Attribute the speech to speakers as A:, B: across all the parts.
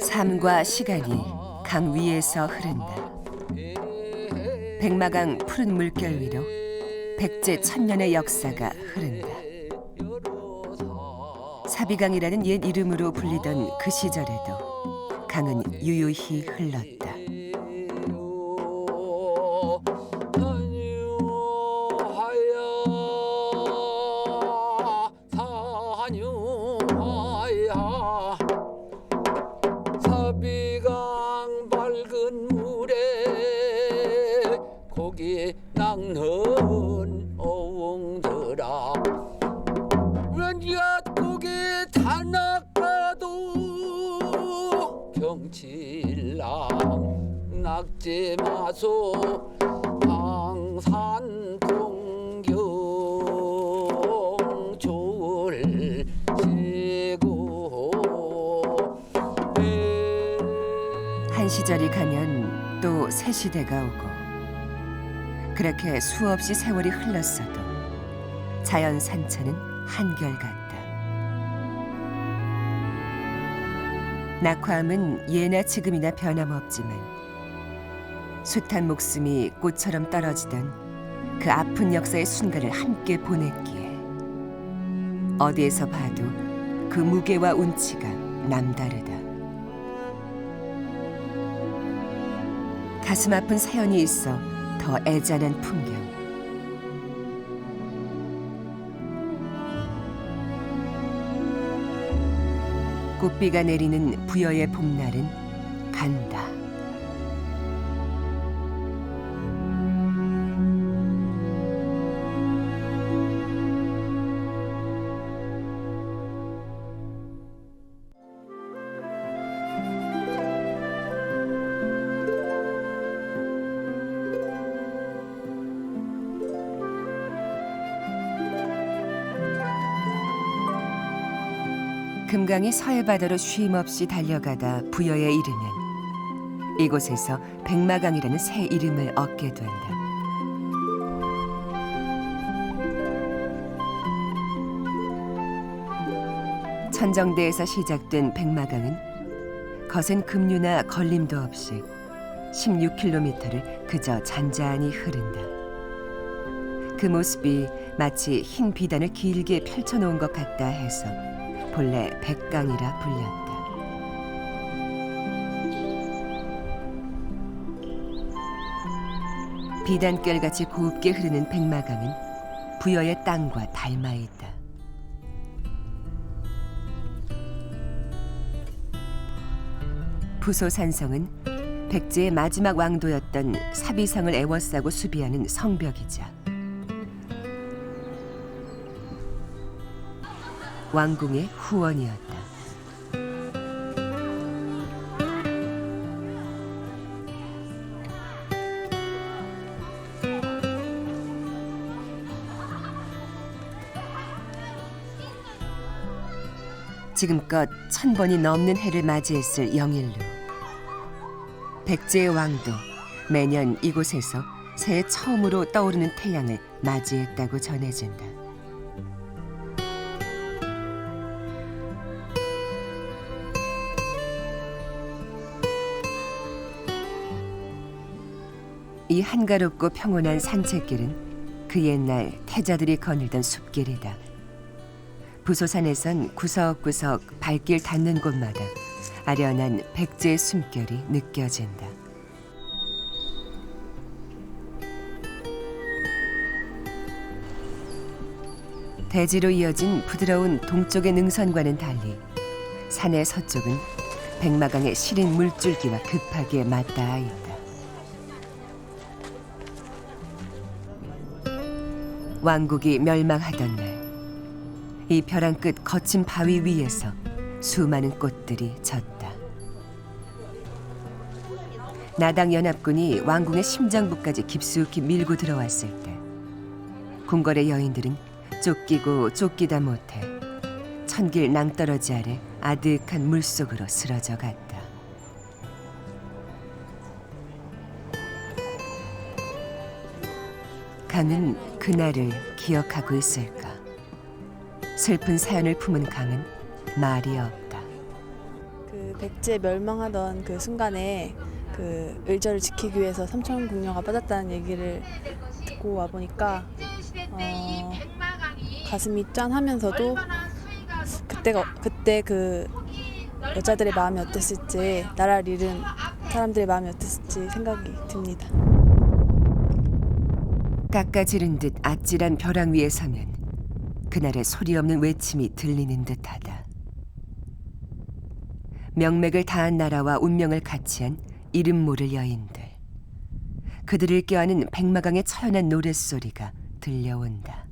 A: 삶과 시간이 강 위에서 흐른다. 백마강 푸른 물결 위로 백제 천년의 역사가 흐른다. 사비강이라는 옛 이름으로 불리던 그 시절에도 강은 유유히 흘렀다.
B: 사비강 밝은 물에 고기 낚는 어웅들아 왠가 고기 다 낚아도 경칠랑 낙지 마소 항산 동경 졸
A: 한 시절이 가면 또 새 시대가 오고 그렇게 수없이 세월이 흘렀어도 자연 산천은 한결같다. 낙화암은 예나 지금이나 변함없지만 숱한 목숨이 꽃처럼 떨어지던 그 아픈 역사의 순간을 함께 보냈기에 어디에서 봐도 그 무게와 운치가 남다르다. 가슴 아픈 사연이 있어 더 애잔한 풍경. 꽃비가 내리는 부여의 봄날은 간다. 금강이 서해바다로 쉼없이 달려가다 부여에 이르면 이곳에서 백마강이라는 새 이름을 얻게 된다. 천정대에서 시작된 백마강은 거센 급류나 걸림도 없이 16km를 그저 잔잔히 흐른다. 그 모습이 마치 흰 비단을 길게 펼쳐놓은 것 같다 해서 본래 백강이라 불렸다. 비단결같이 곱게 흐르는 백마강은 부여의 땅과 닮아 있다. 부소산성은 백제의 마지막 왕도였던 사비성을 애워싸고 수비하는 성벽이자 왕궁의 후원이었다. 지금껏 1000번이 넘는 해를 맞이했을 영일루. 백제의 왕도 매년 이곳에서 새해 처음으로 떠오르는 태양을 맞이했다고 전해진다. 이 한가롭고 평온한 산책길은 그 옛날 태자들이 거닐던 숲길이다. 부소산에선 구석구석 발길 닿는 곳마다 아련한 백제의 숨결이 느껴진다. 대지로 이어진 부드러운 동쪽의 능선과는 달리 산의 서쪽은 백마강의 시린 물줄기와 급하게 맞닿아 있다. 왕국이 멸망하던 날, 이 벼랑 끝 거친 바위 위에서 수많은 꽃들이 졌다. 나당 연합군이 왕궁의 심장부까지 깊숙이 밀고 들어왔을 때 궁궐의 여인들은 쫓기고 쫓기다 못해 천길 낭떠러지 아래 아득한 물속으로 쓰러져 갔다. 강은 그날을 기억하고 있을까? 슬픈 사연을 품은 강은 말이 없다.
C: 그 백제 멸망하던 그 순간에 그 의절을 지키기 위해서 삼천궁녀가 빠졌다는 얘기를 듣고 와 보니까 가슴이 짠하면서도 그때 그 여자들의 마음이 어땠을지, 나라를 잃은 사람들의 마음이 어땠을지 생각이 듭니다.
A: 깎아지른 듯 아찔한 벼랑 위에 서면 그날의 소리 없는 외침이 들리는 듯하다. 명맥을 다한 나라와 운명을 같이 한 이름 모를 여인들. 그들을 껴안은 백마강의 처연한 노랫소리가 들려온다.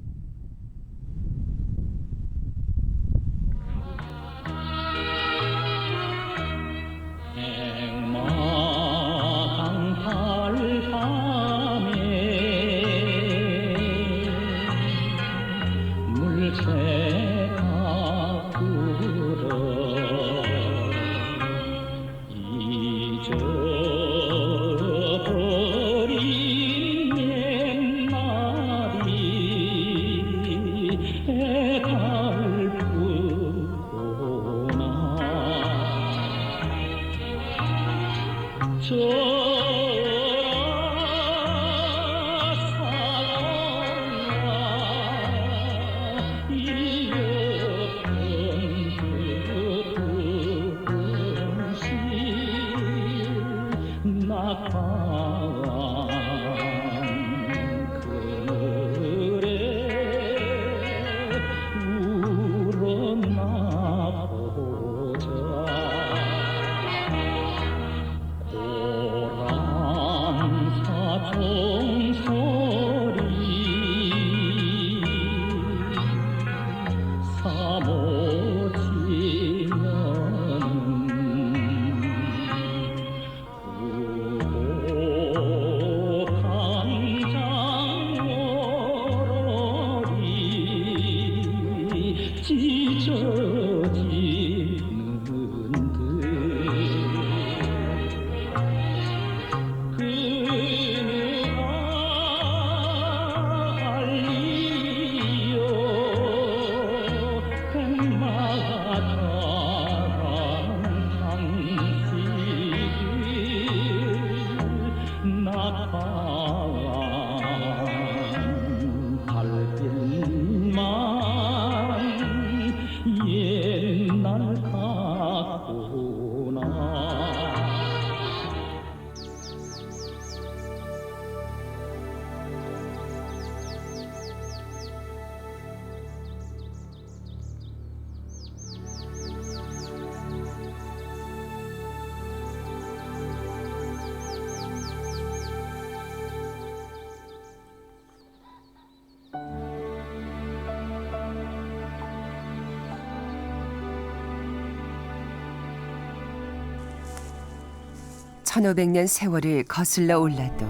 A: (1500년) 세월을 거슬러 올라도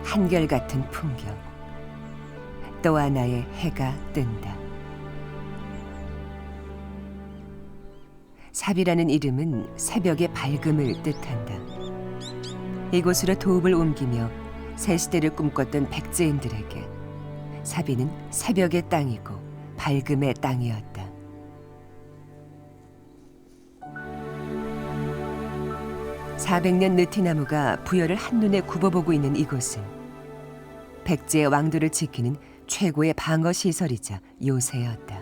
A: 한결같은 풍경. 또 하나의 해가 뜬다. 삽이라는 이름은 새벽의 밝음을 뜻한다. 이곳으로 도읍을 옮기며 새 시대를 꿈꿨던 백제인들에게 삽이는 새벽의 땅이고 밝음의 땅이었다. (400년) 느티나무가 부여를 한눈에 굽어보고 있는 이곳은 백제의 왕도를 지키는 최고의 방어 시설이자 요새였다.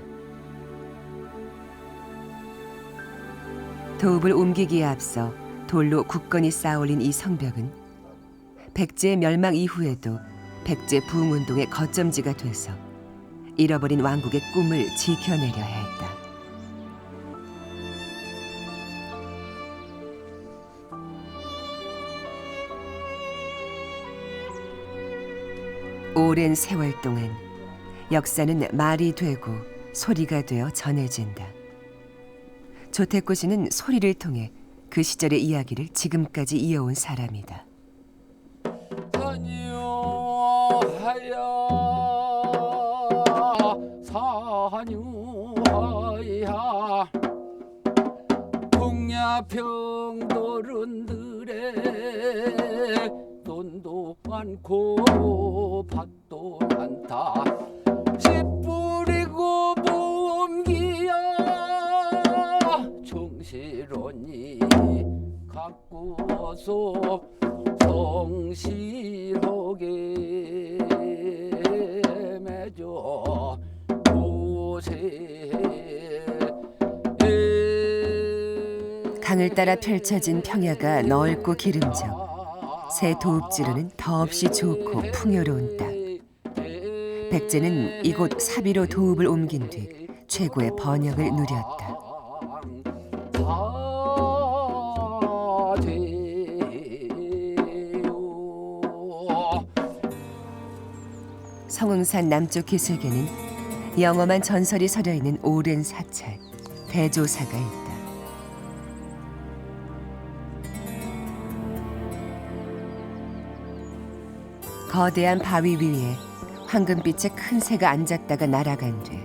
A: 도읍을 옮기기에 앞서 돌로 굳건히 쌓아올린 이 성벽은 백제의 멸망 이후에도 백제 부흥운동의 거점지가 돼서 잃어버린 왕국의 꿈을 지켜내려 했다. 오랜 세월 동안 역사는 말이 되고 소리가 되어 전해진다. 조태구 씨는 소리를 통해 그 시절의 이야기를 지금까지 이어온 사람이다.
B: 사뉴하야 동야평도른들의 돈도 많고 밭도 많다. 씨 뿌리고 봄기야 정실언니 닦고서 성실하게 맺어
A: 강을 따라 펼쳐진 평야가 넓고 기름져 새 도읍지로는 더없이 좋고 풍요로운 땅. 백제는 이곳 사비로 도읍을 옮긴 뒤 최고의 번영을 누렸다. 성흥산 남쪽 기슭에는 영험한 전설이 서려있는 오랜 사찰, 대조사가 있다. 거대한 바위 위에 황금빛의 큰 새가 앉았다가 날아간 뒤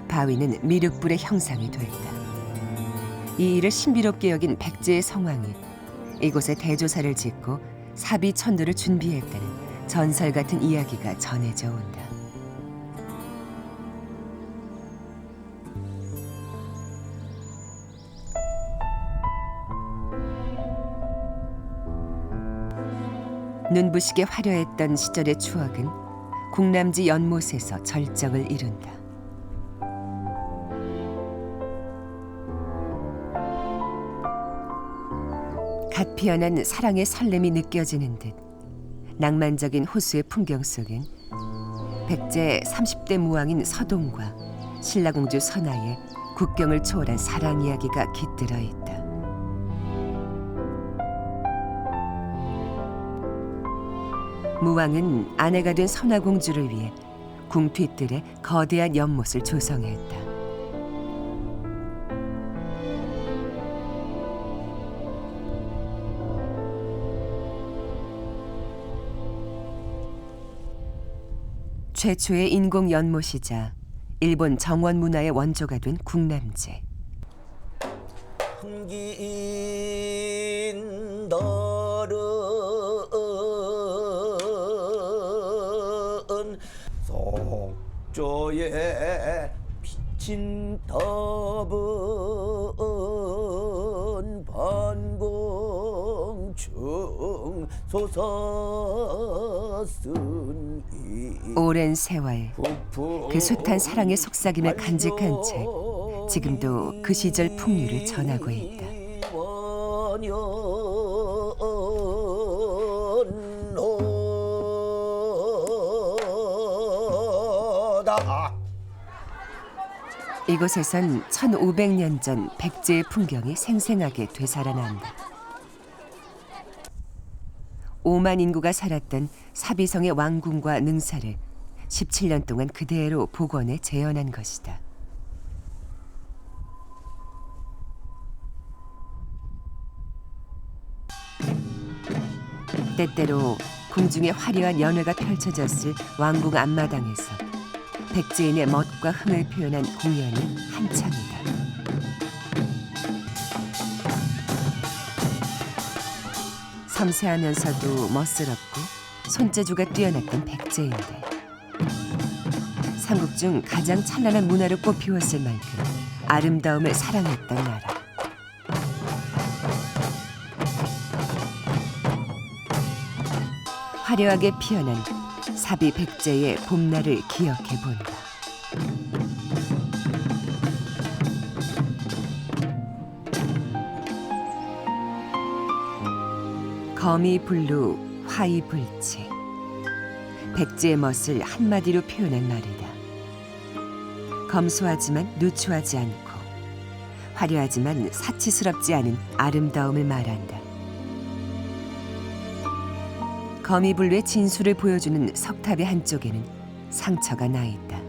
A: 바위는 미륵불의 형상이 됐다. 이 일을 신비롭게 여긴 백제의 성왕이 이곳에 대조사를 짓고 사비 천도를 준비했다는 전설 같은 이야기가 전해져 온다. 눈부시게 화려했던 시절의 추억은 궁남지 연못에서 절정을 이룬다. 갓 피어난 사랑의 설렘이 느껴지는 듯 낭만적인 호수의 풍경 속엔 백제 30대 무왕인 서동과 신라공주 선아의 국경을 초월한 사랑 이야기가 깃들어 있다. 무왕은 아내가 된 선화공주를 위해 궁 뒤뜰에 거대한 연못을 조성했다. 최초의 인공 연못이자 일본 정원 문화의 원조가 된 궁남제.
D: 흥긴 너른 속조에 비친 더분 반공충 솟았으니
A: 오랜 세월 그 숱한 사랑의 속삭임을 간직한 채 지금도 그 시절 풍류를 전하고 있다. 이곳에선 1500년 전 백제의 풍경이 생생하게 되살아난다. 5만 인구가 살았던 사비성의 왕궁과 능사를 17년 동안 그대로 복원해 재현한 것이다. 때때로 궁중에 화려한 연회가 펼쳐졌을 왕궁 앞마당에서 백제인의 멋과 흥을 표현한 공연이 한창이다. 섬세하면서도 멋스럽고 손재주가 뛰어났던 백제인들. 삼국 중 가장 찬란한 문화로 꼽히었을 만큼 아름다움을 사랑했던 나라. 화려하게 피어난 사비 백제의 봄날을 기억해 본다. 거미 불루 화이 불치. 백제의 멋을 한마디로 표현한 말이다. 검소하지만 누추하지 않고 화려하지만 사치스럽지 않은 아름다움을 말한다. 거미불루의 진수를 보여주는 석탑의 한쪽에는 상처가 나 있다.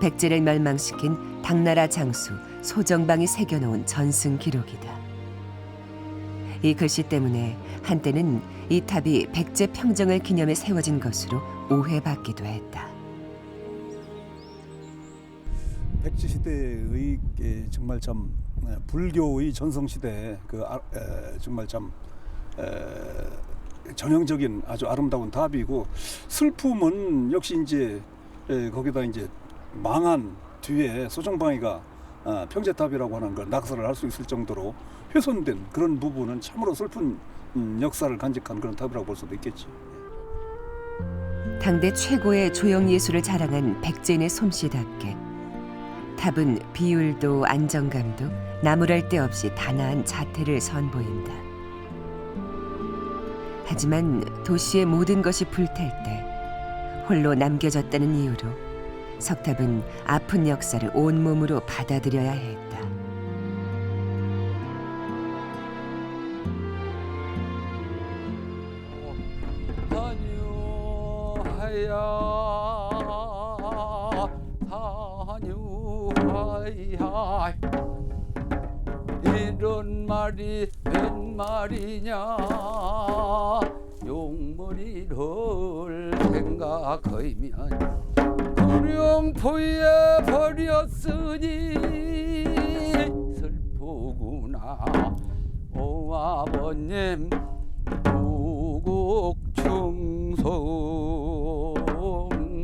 A: 백제를 멸망시킨 당나라 장수 소정방이 새겨놓은 전승 기록이다. 이 글씨 때문에 한때는 이 탑이 백제 평정을 기념해 세워진 것으로 오해받기도 했다.
E: 백제 시대의 정말 참 불교의 전성 시대 정말 참 전형적인 아주 아름다운 답이고, 슬픔은 역시 이제 거기다 이제 망한 뒤에 소정방이가 평제탑이라고 하는 걸 낙서를 할 수 있을 정도로 훼손된 그런 부분은 참으로 슬픈 역사를 간직한 그런 탑이라고 볼 수도 있겠지.
A: 당대 최고의 조형 예술을 자랑한 백제인의 솜씨답게 탑은 비율도 안정감도 나무랄 데 없이 단아한 자태를 선보인다. 하지만 도시의 모든 것이 불탈 때 홀로 남겨졌다는 이유로 석탑은 아픈 역사를 온몸으로 받아들여야 했다.
B: 다녀하야 이런 말이 웬 말이냐 용머리를 생각하면 구룡포에 버렸으니 슬프구나 오 아버님 우국 충성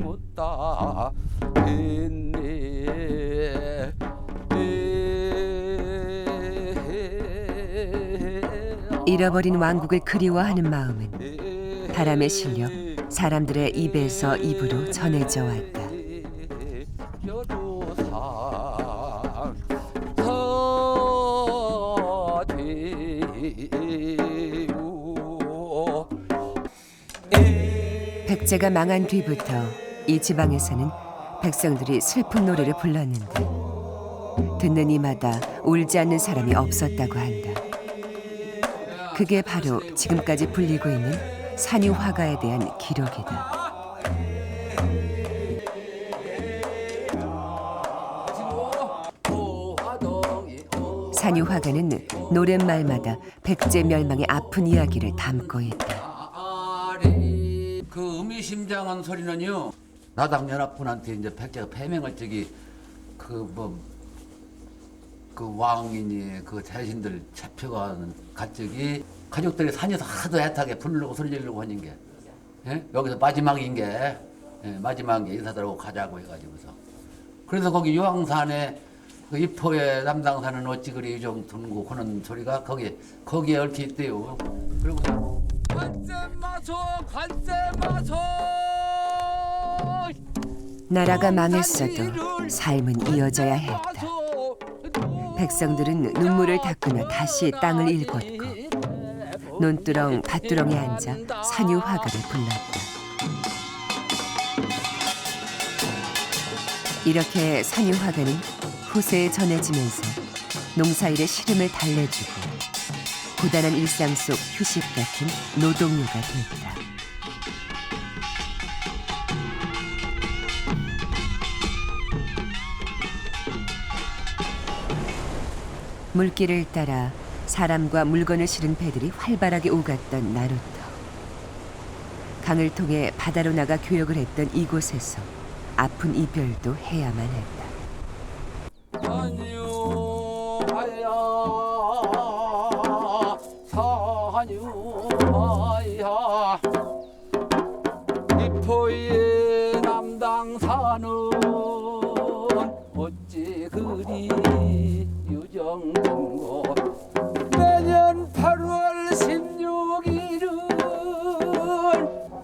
B: 못다 했네.
A: 잃어버린 왕국을 그리워하는 마음은 바람에 실려 사람들의 입에서 입으로 전해져 왔다. 백제가 망한 뒤부터 이 지방에서는 백성들이 슬픈 노래를 불렀는데 듣는 이마다 울지 않는 사람이 없었다고 한다. 그게 바로 지금까지 불리고 있는 산유화가에 대한 기록이다. 산유화가는 노랫말마다 백제 멸망의 아픈 이야기를 담고 있다.
B: 그 의미심장한 소리는요. 나당연합군한테 이제 백제가 패명을 적이 그 왕이니 그 자신들 잡혀가는 가적이 가족들이 산에서 하도 애타게 부르고 소리 지르고 하는 게 예? 여기서 마지막인 게 마지막 게 인사들하고 가자고 해가지고서 그래서 거기 유황산에 그 이포의 남당산은 어찌 그리 좀 둥고 하는 소리가 거기에 얽혀 있대요. 그리고 관세마소
A: 나라가 망했어도 삶은 이어져야 했다. 백성들은 눈물을 닦으며 다시 땅을 일궜고 논두렁 밭두렁에 앉아 산유화가를 불렀다. 이렇게 산유화가는 후세에 전해지면서 농사일의 시름을 달래주고 고단한 일상 속 휴식 같은 노동요가 됐다. 물길을 따라 사람과 물건을 실은 배들이 활발하게 오갔던 나루터. 강을 통해 바다로 나가 교역을 했던 이곳에서 아픈 이별도 해야만 했다.
B: 산유하야 이포의 남당산은 어찌 그리 유정된고 매년 8월 16일은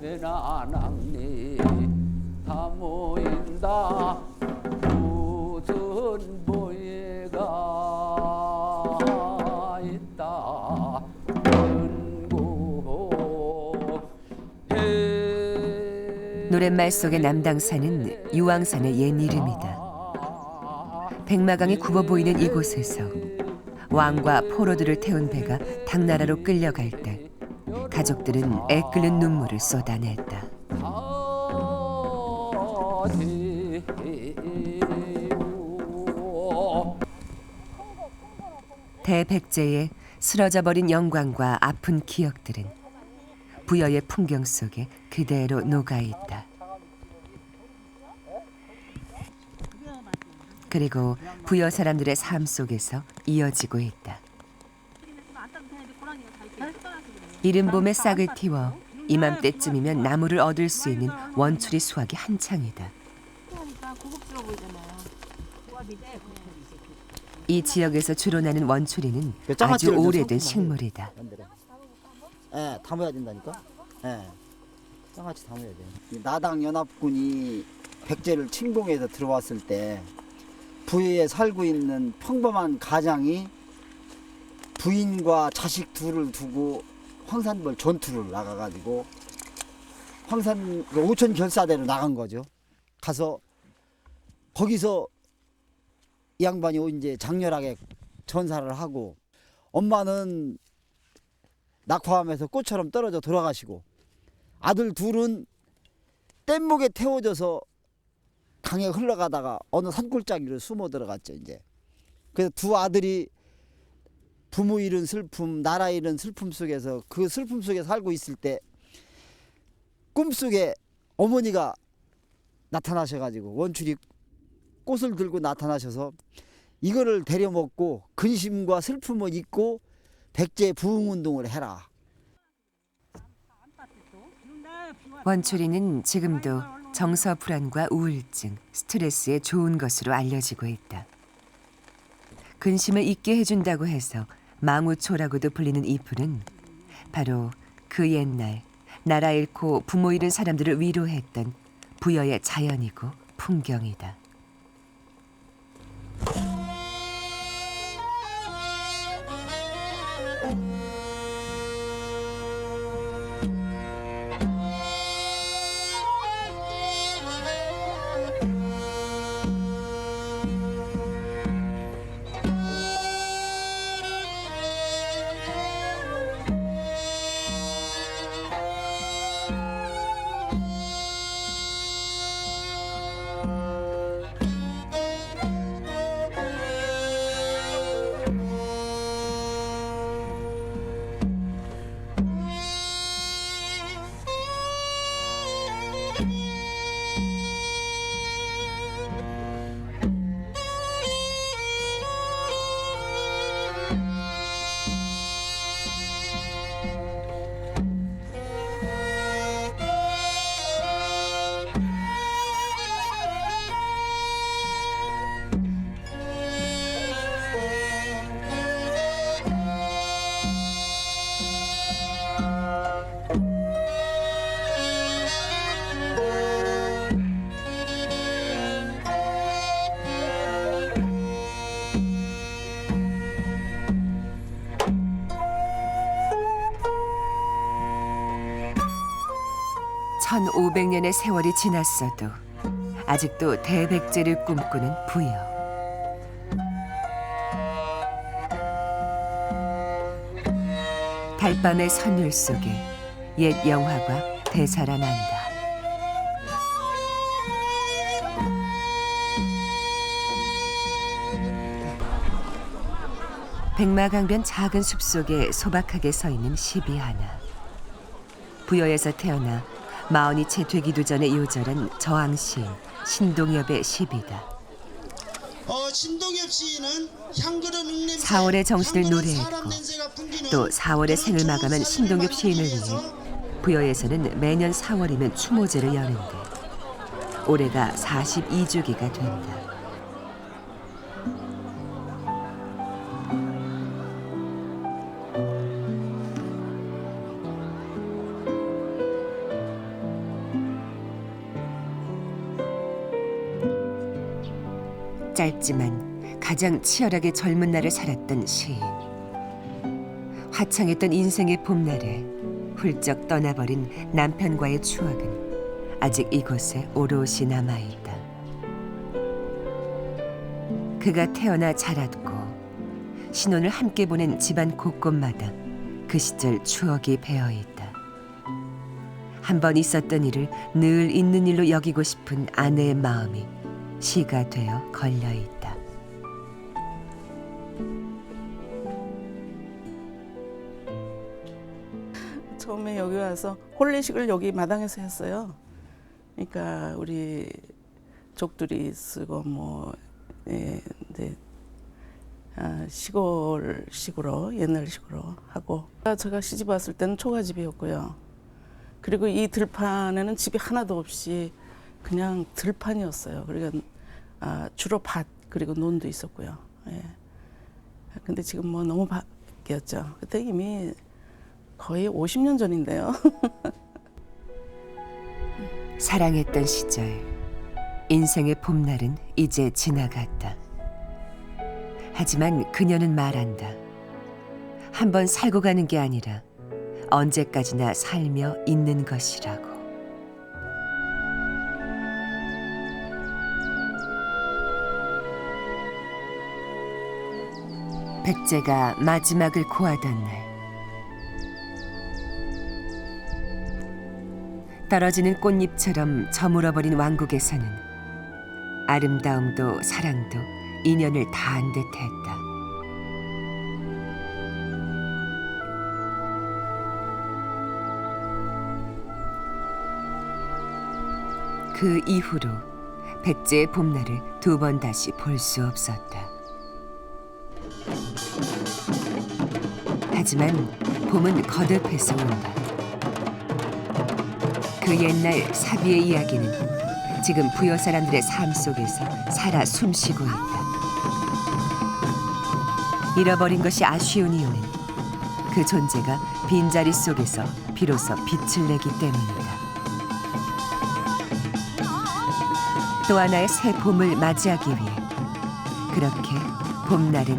B: 외나남리 다 모인다 무슨 보혜가 있다
A: 노랫말 속의 남당산은 유황산의 옛 이름이다. 백마강이 굽어 보이는 이곳에서 왕과 포로들을 태운 배가 당나라로 끌려갈 때 가족들은 애끓는 눈물을 쏟아냈다. 대백제의 쓰러져 버린 영광과 아픈 기억들은 부여의 풍경 속에 그대로 녹아있다. 그리고 부여 사람들의 삶 속에서 이어지고 있다. 이른 봄에 싹을 틔워 이맘때쯤이면 나무를 얻을 수 있는 원추리 수확이 한창이다. 이 지역에서 주로 나는 원추리는 아주
F: 장아찌를 좀
A: 오래된
F: 섞으면
A: 식물이다.
F: 예, 담아야 된다니까. 예, 장아찌 담아야 돼. 이 나당 연합군이 백제를 침공해서 들어왔을 때 부여에 살고 있는 평범한 가장이 부인과 자식 둘을 두고 황산벌 전투를 나가가지고 황산 오천 결사대로 나간 거죠. 가서 거기서 이 양반이 이제 장렬하게 전사를 하고 엄마는 낙화하면서 꽃처럼 떨어져 돌아가시고 아들 둘은 뗏목에 태워져서 강에 흘러가다가 어느 산골짜기로 숨어 들어갔죠. 이제 그래서 두 아들이 부모 잃은 슬픔, 나라 잃은 슬픔 속에서 그 슬픔 속에 살고 있을 때 꿈속에 어머니가 나타나셔가지고 원출이 꽃을 들고 나타나셔서 이거를 데려 먹고 근심과 슬픔을 잊고 백제 부흥운동을 해라.
A: 원추리는 지금도 정서 불안과 우울증, 스트레스에 좋은 것으로 알려지고 있다. 근심을 잊게 해준다고 해서 망우초라고도 불리는 이 풀은 바로 그 옛날 나라 잃고 부모 잃은 사람들을 위로했던 부여의 자연이고 풍경이다. (1500년의) 세월이 지났어도 아직도 대백제를 꿈꾸는 부여. 달밤의 선율 속에 옛 영화가 되살아난다. 백마강변 작은 숲속에 소박하게 서 있는 시비 하나. 부여에서 태어나 마흔이 채 되기도 전에 요절한 저항시인 신동엽의 시비다.
G: 신동엽 시인은 향그름 흙냄새,
A: 4월의 정신을
G: 향그름
A: 노래했고
G: 사람 냄새가 풍기는
A: 또 4월의 생을 마감한 신동엽 시인을 위해 부여에서는 매년 4월이면 추모제를 여는데 올해가 42주기가 된다. 짧지만 가장 치열하게 젊은 날을 살았던 시인. 화창했던 인생의 봄날에 훌쩍 떠나버린 남편과의 추억은 아직 이곳에 오롯이 남아있다. 그가 태어나 자랐고 신혼을 함께 보낸 집안 곳곳마다 그 시절 추억이 배어있다. 한번 있었던 일을 늘 있는 일로 여기고 싶은 아내의 마음이 시가 되어 걸려있다.
H: 처음에 여기 와서 혼례식을 여기 마당에서 했어요. 그러니까 우리 족들이 쓰고 뭐 근데 시골식으로 옛날식으로 하고 제가 시집 왔을 때는 초가집이었고요. 그리고 이 들판에는 집이 하나도 없이 그냥 들판이었어요. 그러니까 주로 밭 그리고 논도 있었고요. 예. 근데 지금 뭐 너무 바뀌었죠. 그때 이미 거의 50년 전인데요.
A: 사랑했던 시절, 인생의 봄날은 이제 지나갔다. 하지만 그녀는 말한다. 한번 살고 가는 게 아니라 언제까지나 살며 있는 것이라고. 백제가 마지막을 고하던 날, 떨어지는 꽃잎처럼 저물어버린 왕국에서는 아름다움도 사랑도 인연을 다한 듯했다. 그 이후로 백제의 봄날을 두 번 다시 볼 수 없었다. 하지만 봄은 거듭해서 온다. 그 옛날 사비의 이야기는 지금 부여 사람들의 삶 속에서 살아 숨쉬고 있다. 잃어버린 것이 아쉬운 이유는 그 존재가 빈자리 속에서 비로소 빛을 내기 때문이다. 또 하나의 새 봄을 맞이하기 위해 그렇게 봄날은